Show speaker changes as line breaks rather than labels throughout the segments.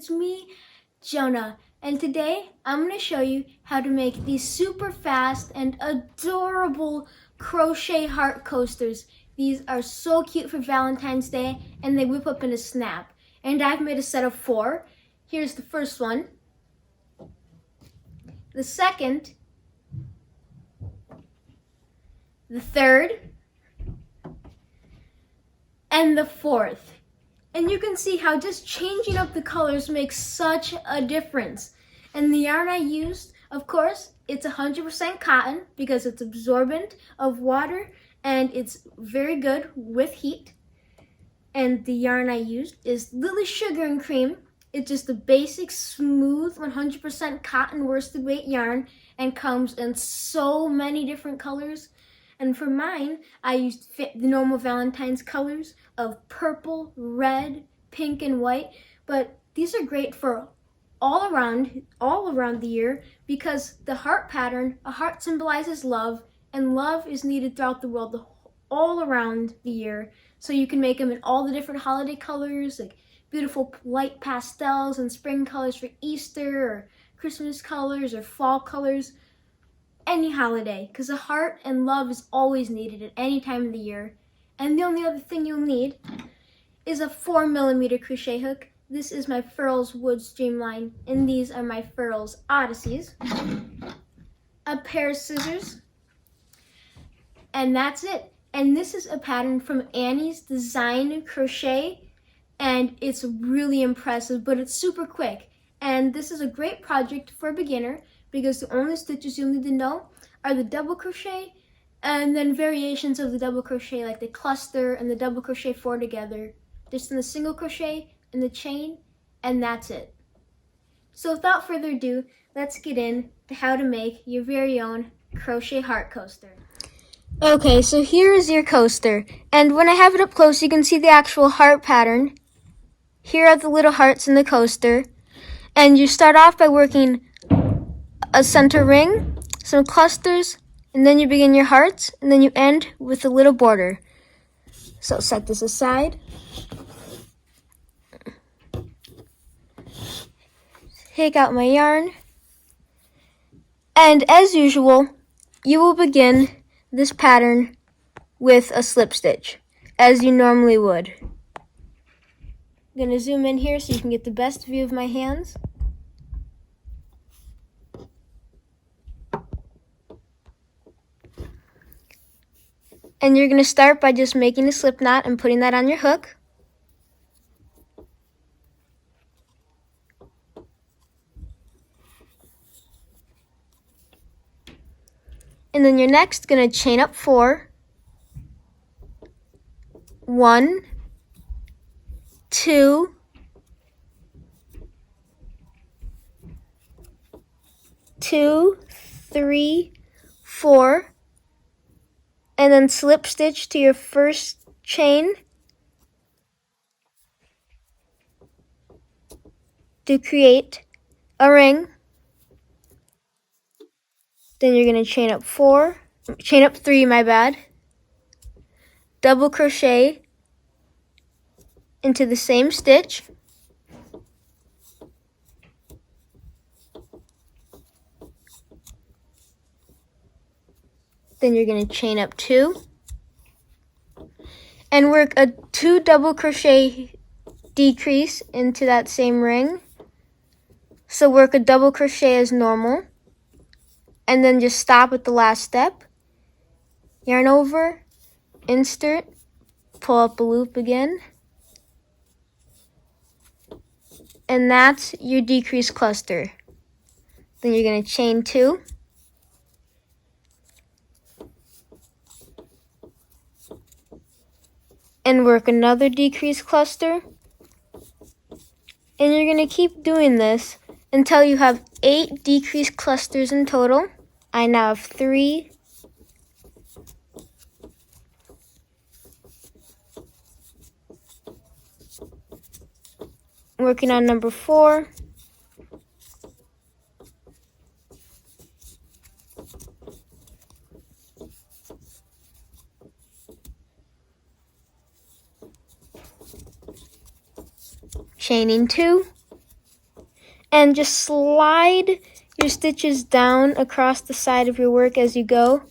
it's me, Jonah, and today I'm going to show you how to make these super fast and adorable crochet heart coasters. These are so cute for Valentine's Day and they whip up in a snap. And I've made a set of 4. Here's the first one, the second, the third, and the fourth. And you can see how just changing up the colors makes such a difference. And the yarn I used, of course, it's 100% cotton because it's absorbent of water and it's very good with heat. And the yarn I used is Lily Sugar and Cream. It's just a basic, smooth, 100% cotton worsted weight yarn and comes in so many different colors. And for mine, I used the normal Valentine's colors of purple, red, pink, and white. But these are great for all around the year because the heart pattern, a heart symbolizes love, and love is needed throughout the world all around the year. So you can make them in all the different holiday colors, like beautiful light pastels and spring colors for Easter, or Christmas colors, or fall colors. Any holiday, because a heart and love is always needed at any time of the year. And the only other thing you'll need is a 4mm crochet hook. This is my Furls Wood Streamline, and these are my Furls Odysseys. A pair of scissors, and that's it. And this is a pattern from Annie's Design Crochet, and it's really impressive, but it's super quick. And this is a great project for a beginner because the only stitches you'll need to know are the double crochet and then variations of the double crochet like the cluster and the double crochet 4 together, just in the single crochet and the chain, and that's it. So without further ado, let's get into how to make your very own crochet heart coaster. Okay, so here is your coaster, and when I have it up close you can see the actual heart pattern. Here are the little hearts in the coaster, and you start off by working a center ring, some clusters, and then you begin your hearts, and then you end with a little border. So set this aside. Take out my yarn, and as usual, you will begin this pattern with a slip stitch, as you normally would. I'm going to zoom in here so you can get the best view of my hands. And you're going to start by just making a slip knot and putting that on your hook. And then you're next going to chain up 4. 1, 2, 2, 3, 4. And then slip stitch to your first chain to create a ring. Then you're going to chain up 3, my bad. Double crochet into the same stitch. Then you're going to chain up 2 and work a 2 double crochet decrease into that same ring. So work a double crochet as normal and then just stop at the last step. Yarn over, insert, pull up a loop again. And that's your decrease cluster. Then you're going to chain 2. And work another decrease cluster. And you're going to keep doing this until you have 8 decrease clusters in total. I now have 3. Working on number 4. Chaining 2, And just slide your stitches down across the side of your work as you go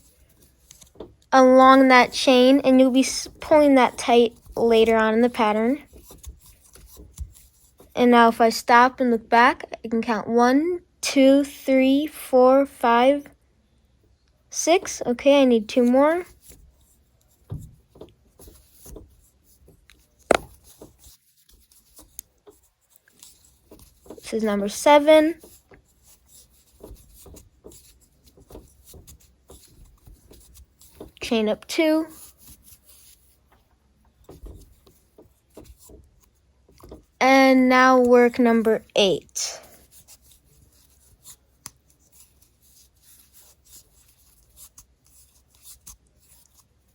along that chain, and you'll be pulling that tight later on in the pattern. And now if I stop and look back, I can count 1, 2, 3, 4, 5, 6. Okay, I need 2 more. This is number 7. Chain up 2. And now work number 8.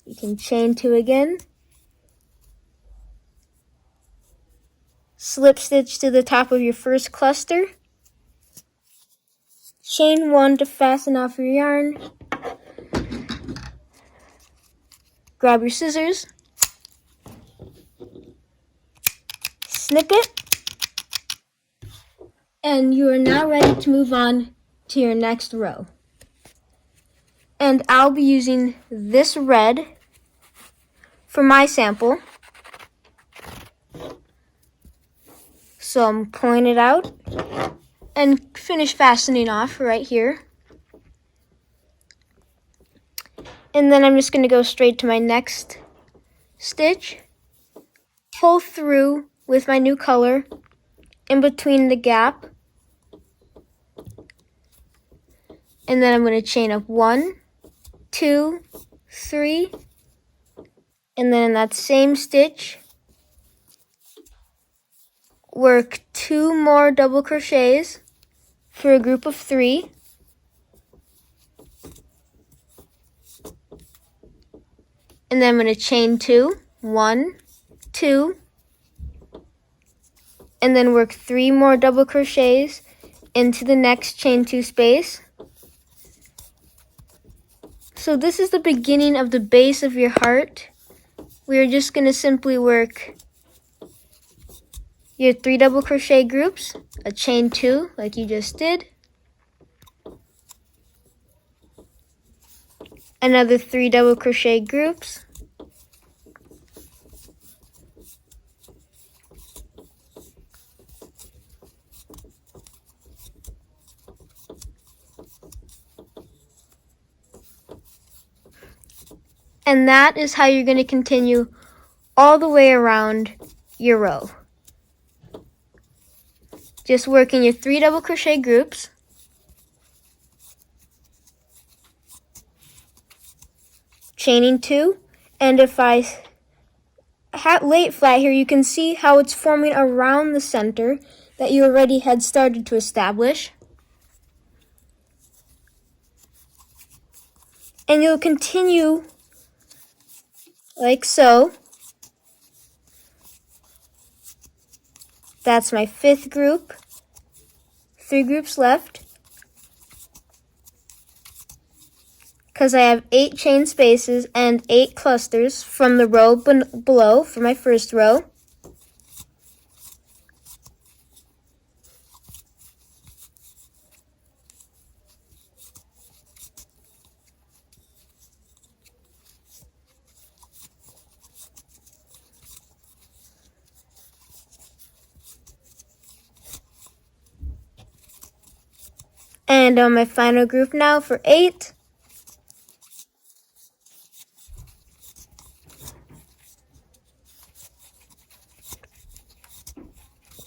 You can chain 2 again. Slip stitch to the top of your first cluster. Chain 1 to fasten off your yarn. Grab your scissors. Snip it. And you are now ready to move on to your next row. And I'll be using this red for my sample. So I'm pulling it out and finish fastening off right here. And then I'm just going to go straight to my next stitch. Pull through with my new color in between the gap. And then I'm going to chain up 1, 2, 3. And then in that same stitch, work 2 more double crochets for a group of 3. And then I'm going to chain 2, 1, 2, and then work 3 more double crochets into the next chain 2 space. So this is the beginning of the base of your heart. We are just going to simply work your 3 double crochet groups, a chain 2 like you just did, another 3 double crochet groups, and that is how you're going to continue all the way around your row. Just working your 3 double crochet groups, chaining 2, and if I lay it flat here, you can see how it's forming around the center that you already had started to establish. And you'll continue like so. That's my 5th group. 3 groups left. Because I have 8 chain spaces and 8 clusters from the row below for my first row. And on my final group now for 8.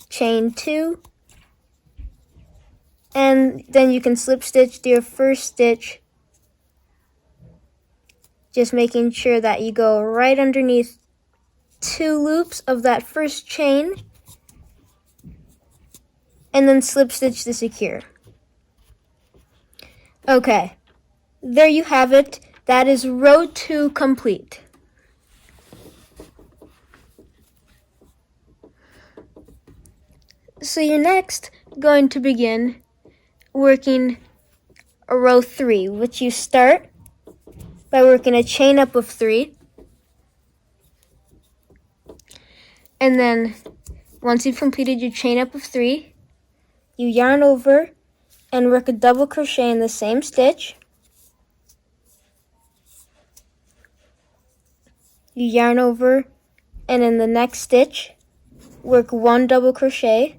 Chain 2. And then you can slip stitch to your first stitch. Just making sure that you go right underneath 2 loops of that first chain. And then slip stitch to secure. Okay, there you have it. That is row 2 complete. So you're next going to begin working a row 3, which you start by working a chain up of 3. And then once you've completed your chain up of 3, you yarn over and work a double crochet in the same stitch. You yarn over and in the next stitch work 1 double crochet.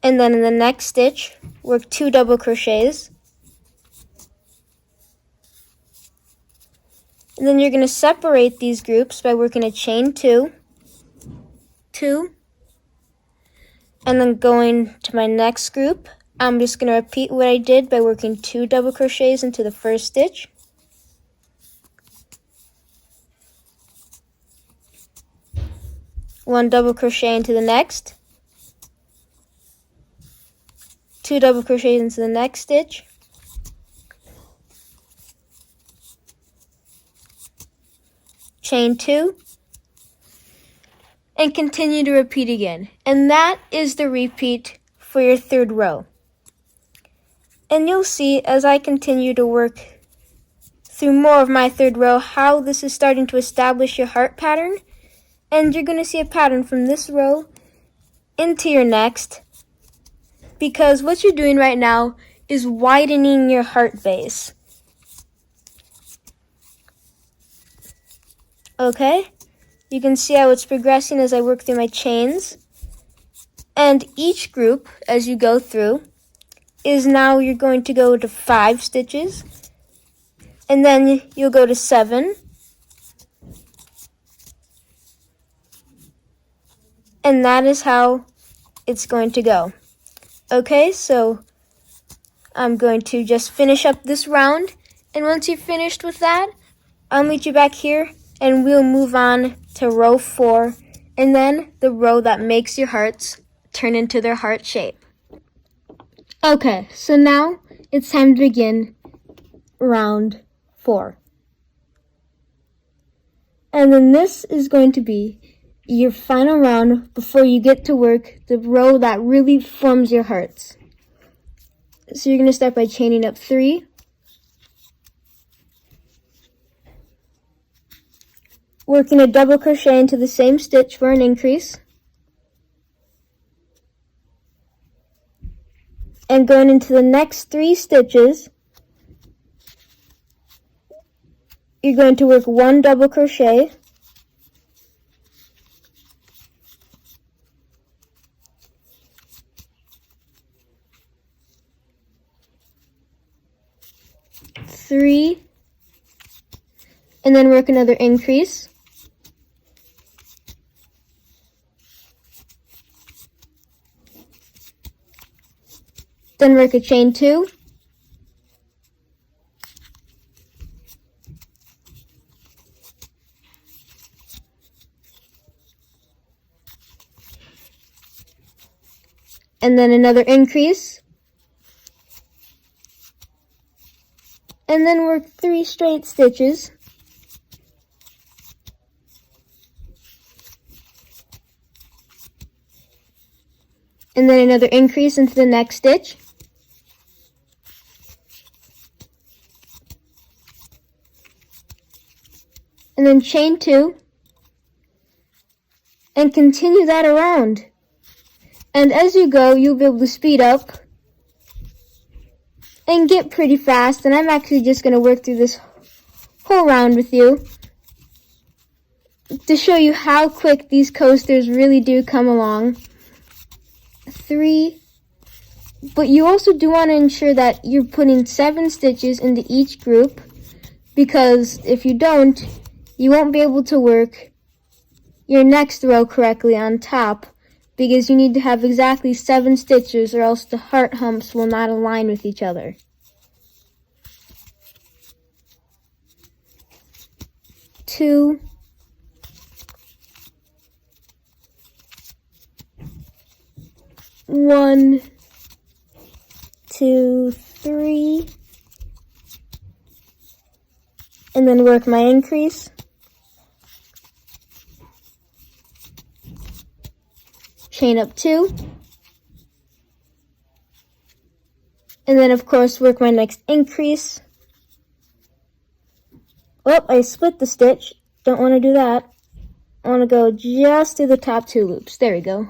And then in the next stitch work 2 double crochets. And then you're going to separate these groups by working a chain 2, 2, and then going to my next group. I'm just going to repeat what I did by working 2 double crochets into the first stitch. One double crochet into the next. 2 double crochets into the next stitch. Chain 2. And continue to repeat again. And that is the repeat for your third row. And you'll see as I continue to work through more of my third row how this is starting to establish your heart pattern. And you're going to see a pattern from this row into your next, because what you're doing right now is widening your heart base. Okay? You can see how it's progressing as I work through my chains. And each group, as you go through, is now you're going to go to 5 stitches. And then you'll go to 7. And that is how it's going to go. Okay, so I'm going to just finish up this round. And once you're finished with that, I'll meet you back here and we'll move on to row 4. And then the row that makes your hearts turn into their heart shape. Okay, so now it's time to begin round 4. And then this is going to be your final round before you get to work the row that really forms your hearts. So you're going to start by chaining up 3. Working a double crochet into the same stitch for an increase. And going into the next 3 stitches, you're going to work 1 double crochet. Three, and then work another increase. Then work a chain 2. And then another increase. And then work 3 straight stitches. And then another increase into the next stitch. And then chain 2. And continue that around. And as you go, you'll be able to speed up and get pretty fast. And I'm actually just going to work through this whole round with you to show you how quick these coasters really do come along. 3. But you also do want to ensure that you're putting 7 stitches into each group, because if you don't, you won't be able to work your next row correctly on top, because you need to have exactly 7 stitches or else the heart humps will not align with each other. Two, 1, 2, 3, and then work my increase. Chain up 2, and then of course work my next increase. Oh, I split the stitch. Don't want to do that. I want to go just through the top 2 loops. There we go.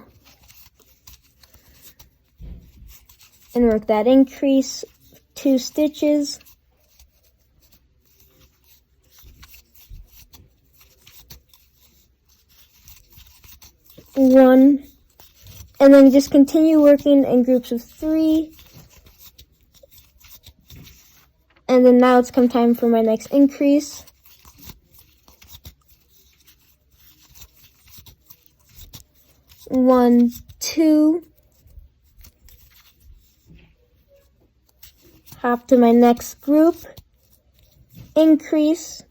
And work that increase 2 stitches. One, and then just continue working in groups of 3. And then now it's come time for my next increase. One, 2. Hop to my next group, increase.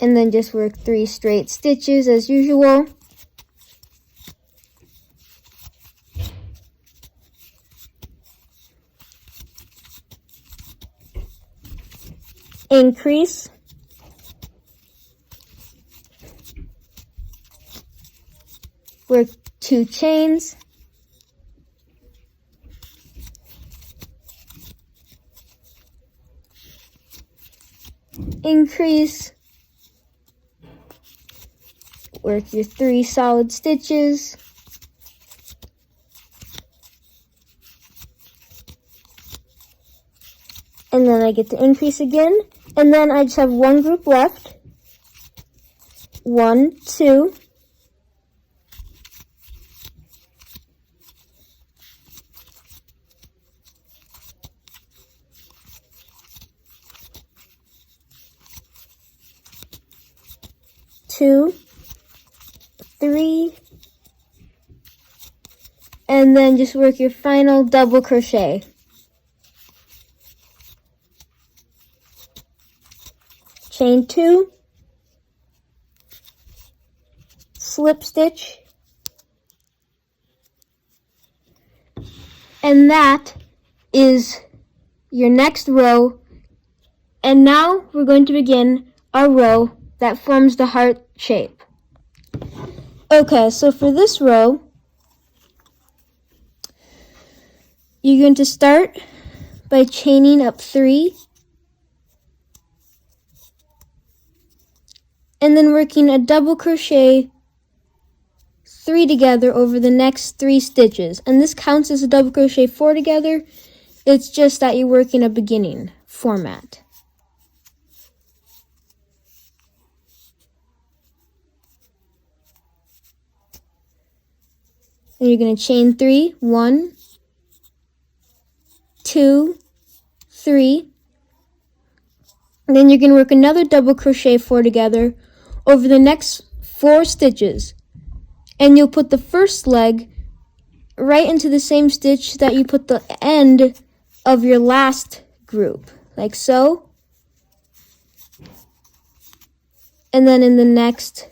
And then just work 3 straight stitches as usual. Increase. Work 2 chains. Increase. Work your 3 solid stitches. And then I get to increase again. And then I just have 1 group left. 1, 2. Two, 3, and then just work your final double crochet. Chain 2, slip stitch, and that is your next row. And now we're going to begin our row that forms the heart shape. Okay, so for this row, you're going to start by chaining up 3, and then working a double crochet 3 together over the next 3 stitches. And this counts as a double crochet 4 together. It's just that you're working a beginning format. And you're going to chain 3, 1, 2, 3. And then you're going to work another double crochet 4 together over the next 4 stitches. And you'll put the first leg right into the same stitch that you put the end of your last group, like so. And then in the next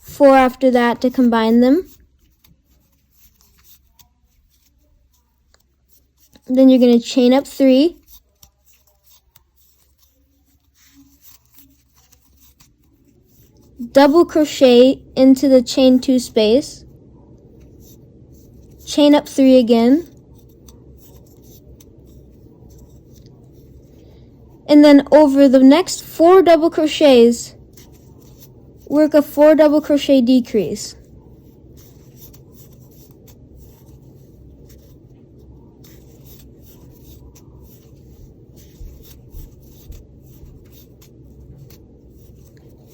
4 after that to combine them. Then you're going to chain up 3. Double crochet into the chain 2 space. Chain up 3 again. And then over the next 4 double crochets, work a 4 double crochet decrease.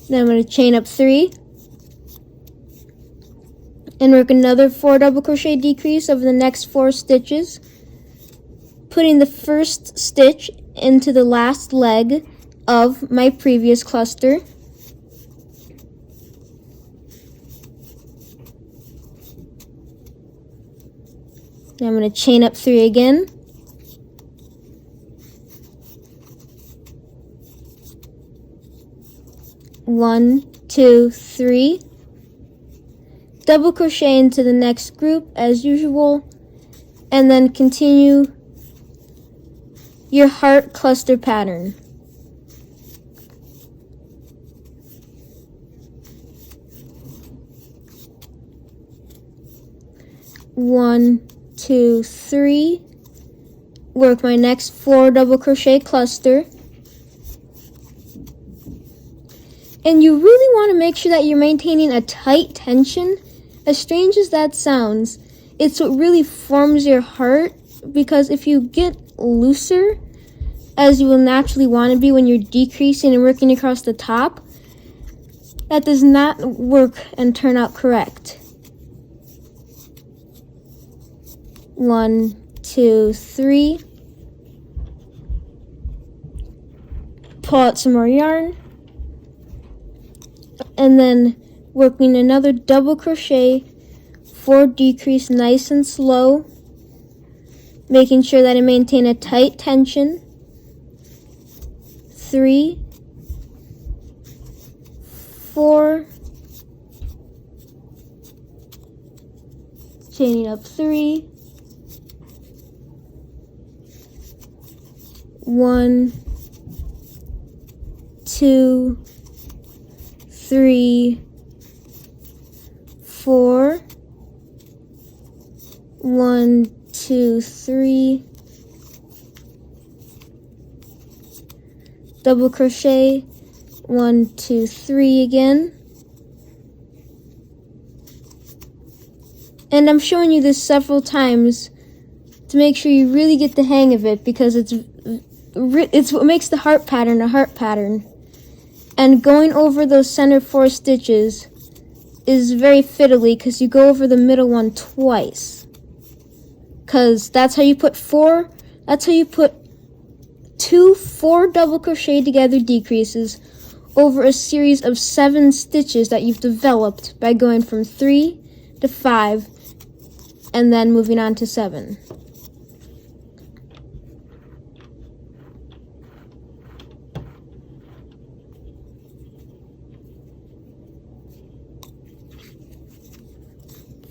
Then I'm going to chain up 3 and work another 4 double crochet decrease over the next 4 stitches, putting the first stitch into the last leg of my previous cluster. Now I'm going to chain up 3 again. One, 2, 3. Double crochet into the next group as usual, and then continue your heart cluster pattern. One, 2, 3, work my next 4 double crochet cluster. And you really want to make sure that you're maintaining a tight tension. As strange as that sounds, it's what really forms your heart, because if you get looser, as you will naturally want to be when you're decreasing and working across the top, that does not work and turn out correct. 1, 2, 3. Pull out some more yarn. And then working another double crochet for decrease, nice and slow, making sure that I maintain a tight tension. 3, 4, chaining up 3, 1, 2, 3, 4, 1, 2, 3, double crochet, 1, 2, 3 again. And I'm showing you this several times to make sure you really get the hang of it, because it's what makes the heart pattern a heart pattern. And going over those center 4 stitches is very fiddly, because you go over the middle one twice. Because that's how you put 2 4 double crochet together decreases over a series of 7 stitches that you've developed by going from 3 to 5 and then moving on to 7.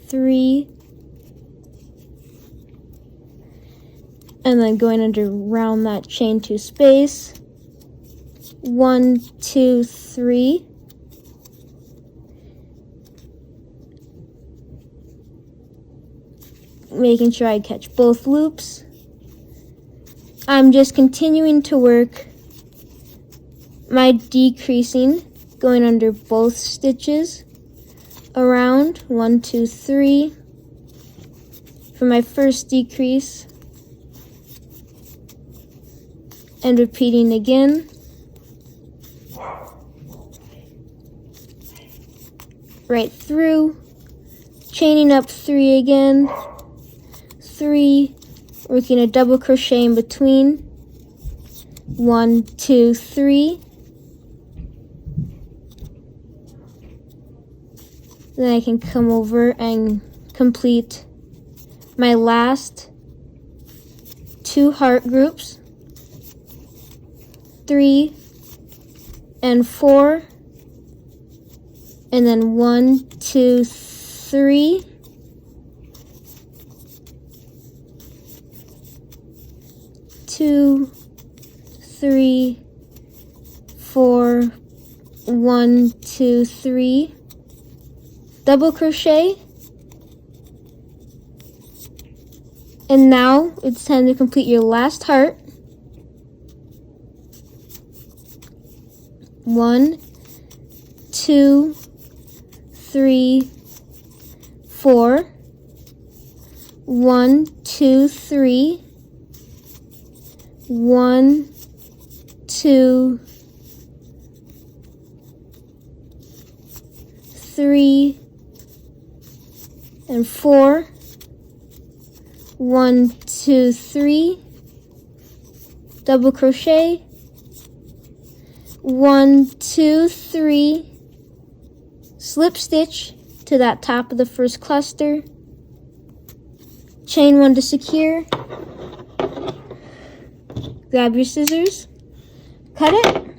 Three, and then going around that chain 2 space. 1, 2, 3. Making sure I catch both loops. I'm just continuing to work my decreasing, going under both stitches. Around 1, 2, 3 for my first decrease, and repeating again. Right through, chaining up 3 again, 3, working a double crochet in between. 1, 2, 3. Then I can come over and complete my last 2 heart groups, 3 and 4, and then 1, 2, 3, 2, 3, 4, 1, 2, 3. Double crochet, and now it's time to complete your last heart. 1, 2, 3, 4. 1, 2, 3. 1, 2, 3. And 4. 1, 2, 3. Double crochet. 1, 2, 3. Slip stitch to that top of the first cluster. Chain 1 to secure. Grab your scissors. Cut it.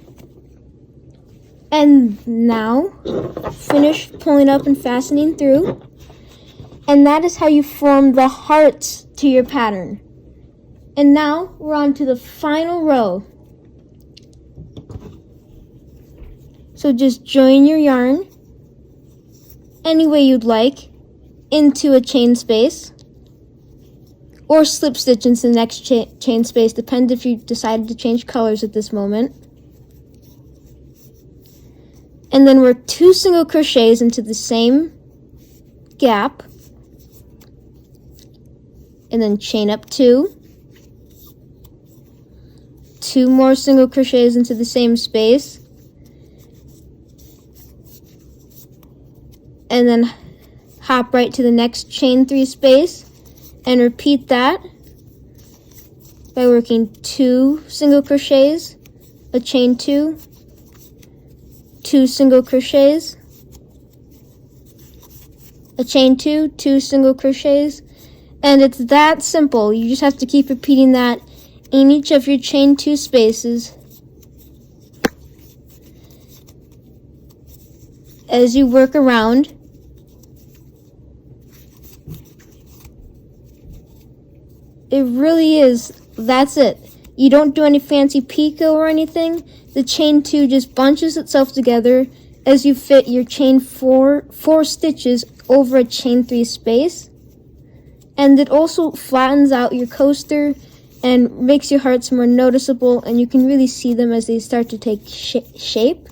And now finish pulling up and fastening through. And that is how you form the hearts to your pattern. And now we're on to the final row. So just join your yarn any way you'd like into a chain space. or slip stitch into the next chain space, depends if you decided to change colors at this moment. And then work 2 single crochets into the same gap, and then chain up 2, 2 more single crochets into the same space, and then hop right to the next chain 3 space, and repeat that by working 2 single crochets, a chain 2, 2 single crochets, a chain 2, 2 single crochets, and it's that simple. You just have to keep repeating that in each of your chain 2 spaces as you work around. It really is, that's it. You don't do any fancy picot or anything. The chain 2 just bunches itself together as you fit your chain 4 stitches over a chain 3 space. And it also flattens out your coaster and makes your hearts more noticeable, and you can really see them as they start to take shape,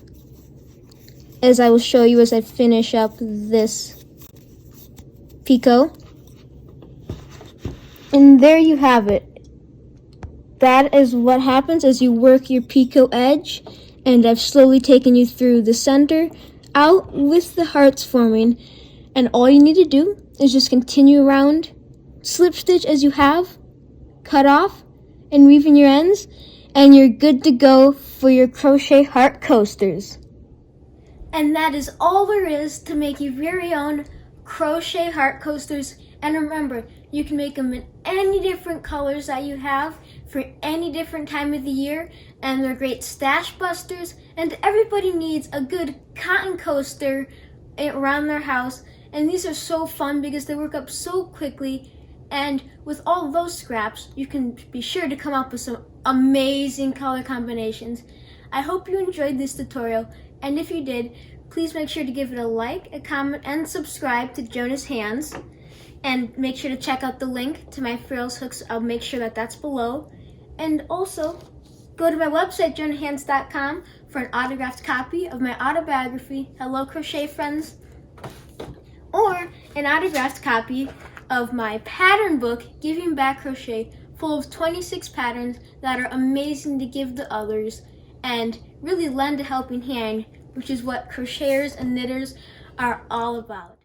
as I will show you as I finish up this picot. And there you have it. That is what happens as you work your picot edge, and I've slowly taken you through the center out with the hearts forming, and all you need to do is just continue around, slip stitch as you have, cut off, and weave in your ends, and you're good to go for your crochet heart coasters. And that is all there is to make your very own crochet heart coasters. And remember, you can make them in any different colors that you have for any different time of the year, and they're great stash busters, and everybody needs a good cotton coaster around their house. And these are so fun because they work up so quickly, and with all those scraps you can be sure to come up with some amazing color combinations. I hope you enjoyed this tutorial, and if you did, please make sure to give it a like, a comment, and subscribe to Jonah's Hands. And make sure to check out the link to my frills hooks. I'll make sure that that's below. And also, go to my website, jonahhands.com, for an autographed copy of my autobiography, Hello Crochet Friends, or an autographed copy of my pattern book, Giving Back Crochet, full of 26 patterns that are amazing to give to others and really lend a helping hand, which is what crocheters and knitters are all about.